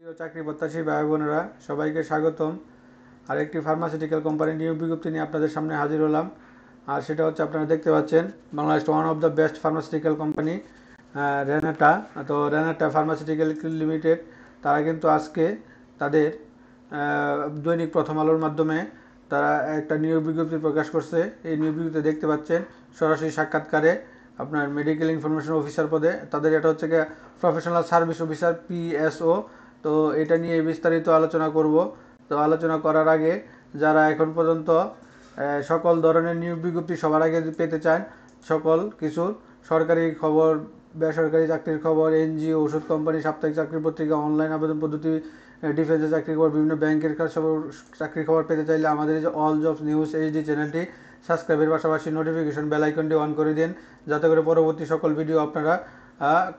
প্রিয় চাকরি প্রত্যাশী ভাই বোনেরা, সবাইকে স্বাগতম। আরেকটি ফার্মাসিউটিক্যাল কোম্পানি নিয়োগ বিজ্ঞপ্তি নিয়ে আপনাদের সামনে হাজির হলাম। আর সেটা হচ্ছে, আপনারা দেখতে পাচ্ছেন, Bangladesh one of the best pharmaceutical company Renata. তো রেনাটা ফার্মাসিউটিক্যাল লিমিটেড, তারা কিন্তু আজকে তাদের দৈনিক প্রথম আলোর মাধ্যমে তারা একটা নিয়োগ বিজ্ঞপ্তি প্রকাশ করছে। এই নিয়োগ বিজ্ঞপ্তি দেখতে পাচ্ছেন, সরাসরি সাক্ষাৎকারে আপনার মেডিকেল ইনফরমেশন অফিসার পদে তাদের, এটা হচ্ছে গিয়ে প্রফেশনাল সার্ভিস অফিসার পিএসও। তো এটা নিয়ে বিস্তারিত আলোচনা করব। তো আলোচনা করার আগে, যারা এখন পর্যন্ত সকল ধরনের নিয়োগ বিজ্ঞপ্তি সবার আগে পেতে চান, সকল কিছু সরকারি খবর, বেসরকারি চাকরির খবর, এনজিও, ওষুধ কোম্পানি, সাপ্তাহিক চাকরির পত্রিকা, অনলাইন আবেদন পদ্ধতি, ডিফেন্সের চাকরির খবর, বিভিন্ন ব্যাংকের চাকরির খবর পেতে চাইলে আমাদের এই যে অল জবস নিউজ এইচডি চ্যানেলটি সাবস্ক্রাইবের পাশাপাশি নোটিফিকেশন বেল আইকনটি অন করে দিন, যাতে করে পরবর্তী সকল ভিডিও আপনারা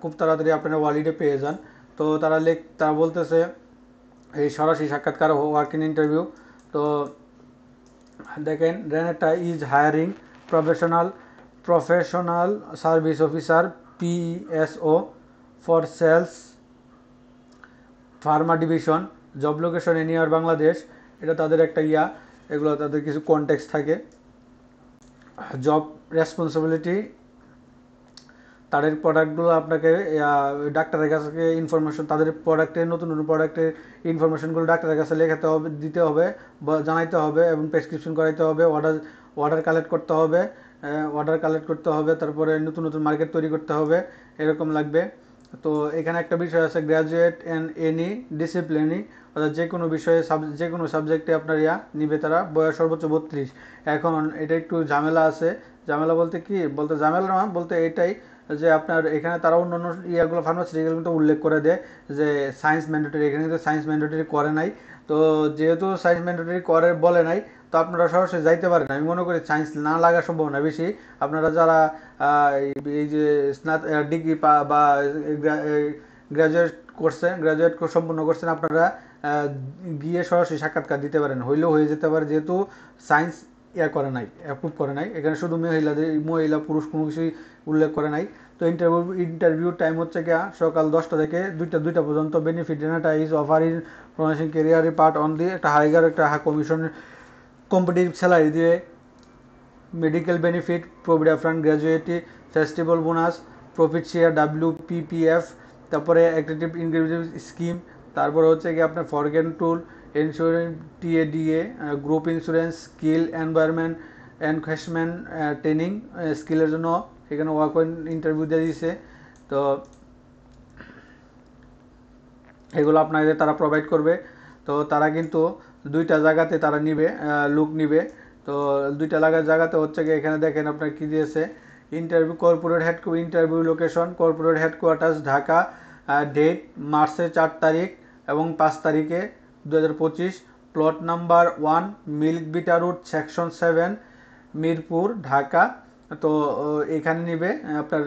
খুব তাড়াতাড়ি আপনারা ওয়ালিডে পেয়ে যান। তো তারা বলতেছে এই সরাসরি সাক্ষাৎকার ওয়ার্কিং ইন্টারভিউ। তো দেখেন, Renata is hiring professional service officer PSO for sales pharma division, job location anywhere Bangladesh. এটা তাদের একটা এগুলো তাদের কিছু কনটেক্সট থাকে। জব রেসপন্সিবিলিটি, তাদের প্রোডাক্টগুলো আপনাকে ডাক্তারের কাছে ইনফরমেশন, তাদের প্রোডাক্টের নতুন নতুন প্রোডাক্টের ইনফরমেশনগুলো ডাক্তারের কাছে লেখাতে হবে, দিতে হবে, জানাইতে হবে, এবং প্রেসক্রিপশন করাইতে হবে, অর্ডার কালেক্ট করতে হবে, তারপরে নতুন নতুন মার্কেট তৈরি করতে হবে, এরকম লাগবে। তো এখানে একটা বিষয় আছে, গ্র্যাজুয়েট অ্যান্ড এনি ডিসিপ্লিনি, অর্থাৎ যে কোনো বিষয়ে যে কোনো সাবজেক্টে আপনার নিবে তারা, বয়স সর্বোচ্চ 32। এখন এটা একটু ঝামেলা আছে। ঝামেলা বলতে কি, ঝামেলা না বলতে এটাই যে আপনার এখানে তারা অন্যান্য ইয়াগুলো ফার্মাসিউটিক্যাল কিন্তু উল্লেখ করে দেয় যে সায়েন্স ম্যান্ডেটরি, এখানে কিন্তু সায়েন্স ম্যান্ডেটরি করে নাই। তো যেহেতু সায়েন্স ম্যান্ডেটরি করে বলে নাই, তো আপনারা সরাসরি যাইতে পারেন। আমি মনে করি সায়েন্স না লাগার সম্ভাবনা বেশি। আপনারা যারা এই যে ডিগ্রি বা গ্রাজুয়েট সম্পূর্ণ করছেন, আপনারা গিয়ে সরাসরি সাক্ষাৎকার দিতে পারেন, হইলেও হয়ে যেতে পারে, যেহেতু সায়েন্স অ্যাপ্রুভ করে নাই। এখানে শুধু মহিলা পুরুষ কোনো কিছুই উল্লেখ করে নাই। তো ইন্টারভিউ টাইম হচ্ছে গিয়া সকাল 10টা থেকে 2টা পর্যন্ত। Benefit, Renata is offer in promising career part only, একটা কমিশন, কম্পিটিটিভ স্যালারি দিয়ে, medical benefit, provident fund, gratuity, festival bonus, profit share, WPPF, তারপরে অ্যাক্টিভ ইনক্রিমেন্ট স্কিম, তারপরে হচ্ছে কি আপনার ফরগেন টুল, insurance, TADA, group insurance, skill environment enhancement training, স্কিলের জন্য এখানে ওয়ার্ক ইন্টারভিউ দিয়ে দিছে। তো এগুলো আপনাদের তারা প্রোভাইড করবে। তো তারা কিন্তু 2টা জায়গাতে তারা লুক নিবে। তো 2টা জায়গাতে হচ্ছে কি, এখানে দেখেন আপনার কি দিয়েছে, interview location corporate headquarters Dhaka, date মার্চের 4 তারিখ এবং 5 তারিখে 2025, plot number 1, Milk Vita road, section 7, Mirpur, Dhaka. তো এখানে নিবে আপনার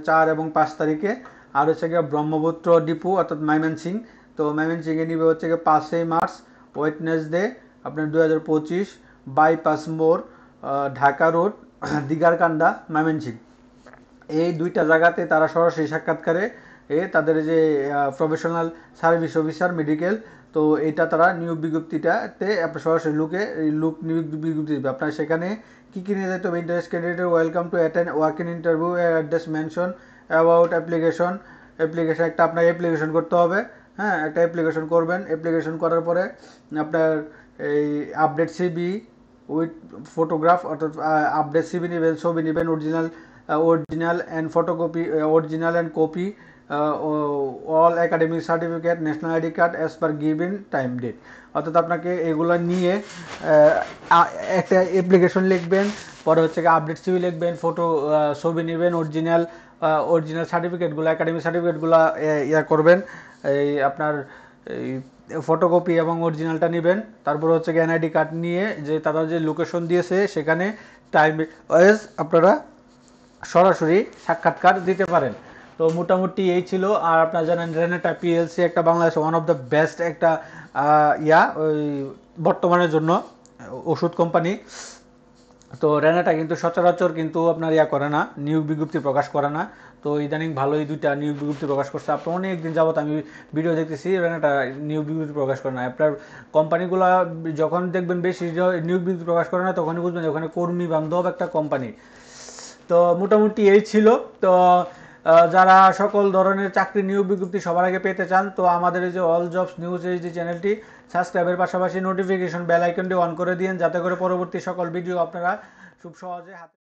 4 এবং 5 তারিখে। আর হচ্ছে গিয়ে ব্রহ্মপুত্র ডিপু অর্থাৎ ময়মনসিংহ। তো ময়মনসিংহে নিবে হচ্ছে গিয়ে 5 মার্চ, ওয়েডনেসডে আপনার 2025, বাইপাস মোড়, ঢাকা রোড, দিগারকান্দা, ময়মনসিংহ। এই 2টা জায়গাতে তারা সরাসরি সাক্ষাৎকারে তাদের যে প্রফেশনাল সার্ভিস অফিসার মেডিকেল, তো এটা তারা নিয়োগ বিজ্ঞপ্তিটাতে আপনার সরাসরি নিয়োগ বিজ্ঞপ্তি দেবে। আপনার সেখানে কী কী নিয়ে যেতে হবে, interest candidate welcome to attend working interview, address mention, about application একটা আপনার অ্যাপ্লিকেশন করতে হবে। হ্যাঁ, একটা অ্যাপ্লিকেশন করবেন। অ্যাপ্লিকেশন করার পরে আপনার এই আপডেট সিবি উইথ ফটোগ্রাফ, অর্থাৎ আপডেট সিবি নেবেন, ছবি নেবেন, original and copy, all academic certificate, national ID card as per given time date. অর্থাৎ আপনাকে এগুলো নিয়ে একটা অ্যাপ্লিকেশন লিখবেন, পরে হচ্ছে আপডেট সিবি লিখবেন, ছবি নেবেন, অরিজিনাল সার্টিফিকেটগুলো, একাডেমিক সার্টিফিকেটগুলো করবেন, এই আপনার এই ফটোকপি এবং অরিজিনালটা নেবেন। তারপর হচ্ছে এনআইডি কার্ড নিয়ে যে তারা যে লোকেশন দিয়েছে সেখানে টাইম ওয়াইজ আপনারা সরাসরি সাক্ষাৎকার দিতে পারেন। তো মোটামুটি এই ছিল। আর আপনারা জানেন, রেনেটা পিএলসি একটা Bangladesh one of the best একটা ওই বর্তমানের জন্য ওষুধ কোম্পানি। তো রেনাটা কিন্তু সচরাচর কিন্তু আপনার ইয়া করে না, নিয়োগ বিজ্ঞপ্তি প্রকাশ করে না। তো ইদানিং ভালোই দুইটা নিয়োগ বিজ্ঞপ্তি প্রকাশ করছে। আপনার অনেক দিন যাবত আমি ভিডিও দেখতেছি, রেনাটা নিয়োগ বিজ্ঞপ্তি প্রকাশ করে না। আপনার কোম্পানিগুলো যখন দেখবেন বেশি নিয়োগ বিজ্ঞপ্তি প্রকাশ করে না, তখনই বুঝবেন ওখানে কর্মী বান্ধব একটা কোম্পানি। তো মোটামুটি এই ছিল। তো যারা সকল ধরনের চাকরি নিয়োগ বিজ্ঞপ্তি সবার আগে পেতে চান, তো আমাদের এই যে অল জবস নিউজ এই যে চ্যানেলটি সাবস্ক্রাইবের পাশাপাশি নোটিফিকেশন বেল আইকনটি অন করে দিন, যাতে করে পরবর্তী সকল ভিডিও আপনারা খুব সহজে হাতে